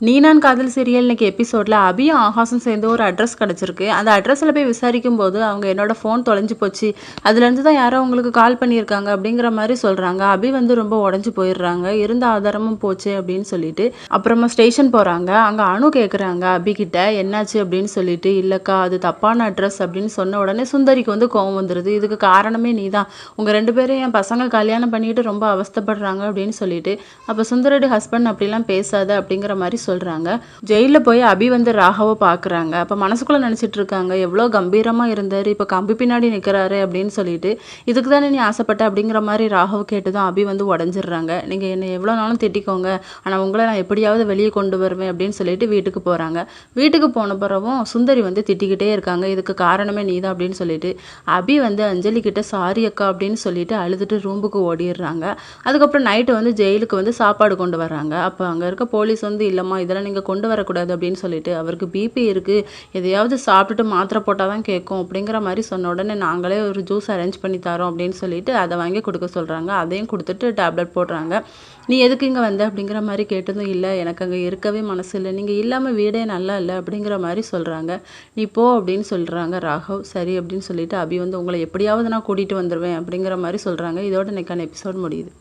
நீ நான் காதல் சீரியல் இன்னைக்கு எபிசோடில் அபியும் ஆகாசும் சேர்ந்து ஒரு அட்ரஸ் கிடச்சிருக்கு. அந்த அட்ரஸில் போய் விசாரிக்கும் போது அவங்க என்னோட ஃபோன் தொலைஞ்சு போச்சு, அதுலேருந்து தான் யாரோ உங்களுக்கு கால் பண்ணியிருக்காங்க அப்படிங்கிற மாதிரி சொல்கிறாங்க. அபி வந்து ரொம்ப உடஞ்சி போயிடுறாங்க, இருந்த ஆதாரமும் போச்சு அப்படின்னு சொல்லிட்டு. அப்புறமா ஸ்டேஷன் போகிறாங்க. அங்கே அனு கேட்குறாங்க அபி கிட்ட என்னாச்சு அப்படின்னு சொல்லிட்டு. இல்லைக்கா அது தப்பான அட்ரஸ் அப்படின்னு சொன்ன உடனே சுந்தரிக்கு வந்து கோவம் வந்துடுது. இதுக்கு காரணமே நீ தான், உங்கள் 2 பேரும் என் பசங்க கல்யாணம் பண்ணிட்டு ரொம்ப அவஸ்தைப்படுறாங்க அப்படின்னு சொல்லிட்டு. அப்போ சுந்தரோட ஹஸ்பண்ட் அப்படிலாம் பேசாத அப்படிங்கிற மாதிரி சொல்கிறாங்க. ஜெயிலில் போய் அபி வந்து ராகவை பார்க்குறாங்க. அப்போ மனசுக்குள்ளே நினச்சிட்டு இருக்காங்க, எவ்வளோ கம்பீரமாக இருந்தார், இப்போ கம்பி பின்னாடி நிற்கிறாரு அப்படின்னு சொல்லிட்டு. இதுக்கு தானே நீ ஆசைப்பட்ட அப்படிங்கிற மாதிரி ராகவ் கேட்டு தான் அபி வந்து உடஞ்சிடுறாங்க. நீங்கள் என்னை எவ்வளோ நாளும் திட்டிக்கோங்க, ஆனால் உங்களை நான் எப்படியாவது வெளியே கொண்டு வருவேன் அப்படின்னு சொல்லிட்டு வீட்டுக்கு போகிறாங்க. வீட்டுக்கு போன பிறகும் சுந்தரி வந்து திட்டிக்கிட்டே இருக்காங்க, இதுக்கு காரணமே நீ தான் அப்படின்னு சொல்லிட்டு. அபி வந்து அஞ்சலி கிட்ட சாரி அக்கா அப்படின்னு சொல்லிட்டு அழுதுட்டு ரூமுக்கு ஓடிடுறாங்க. அதுக்கப்புறம் நைட்டு வந்து ஜெயிலுக்கு வந்து சாப்பாடு கொண்டு வர்றாங்க. அப்போ அங்கே இருக்க போலீஸ் வந்து இல்லைம்மா இதெல்லாம் நீங்கள் கொண்டு வரக்கூடாது அப்படின்னு சொல்லிட்டு, அவருக்கு பிபி இருக்குது, எதையாவது சாப்பிட்டுட்டு மாத்திரை போட்டால் தான் கேட்கும் அப்படிங்கிற மாதிரி சொன்ன உடனே நாங்களே ஒரு ஜூஸ் அரேஞ்ச் பண்ணி தரோம் அப்படின்னு சொல்லிட்டு அதை வாங்கி கொடுக்க சொல்கிறாங்க. அதையும் கொடுத்துட்டு டேப்லெட் போடுறாங்க. நீ எதுக்கு இங்கே வந்த அப்படிங்கிற மாதிரி கேட்டதும், இல்லை எனக்கு அங்கே இருக்கவே மனசு இல்லை, நீங்கள் இல்லாமல் வீடே நல்லா இல்லை அப்படிங்கிற மாதிரி சொல்கிறாங்க. நீ போ அப்படின்னு சொல்கிறாங்க ராகவ். சரி அப்படின்னு சொல்லிட்டு அபி வந்து உங்களை எப்படியாவது நான் கூட்டிகிட்டு வந்துடுவேன் அப்படிங்கிற மாதிரி சொல்கிறாங்க. இதோட இன்னைக்கான எபிசோட் முடியுது.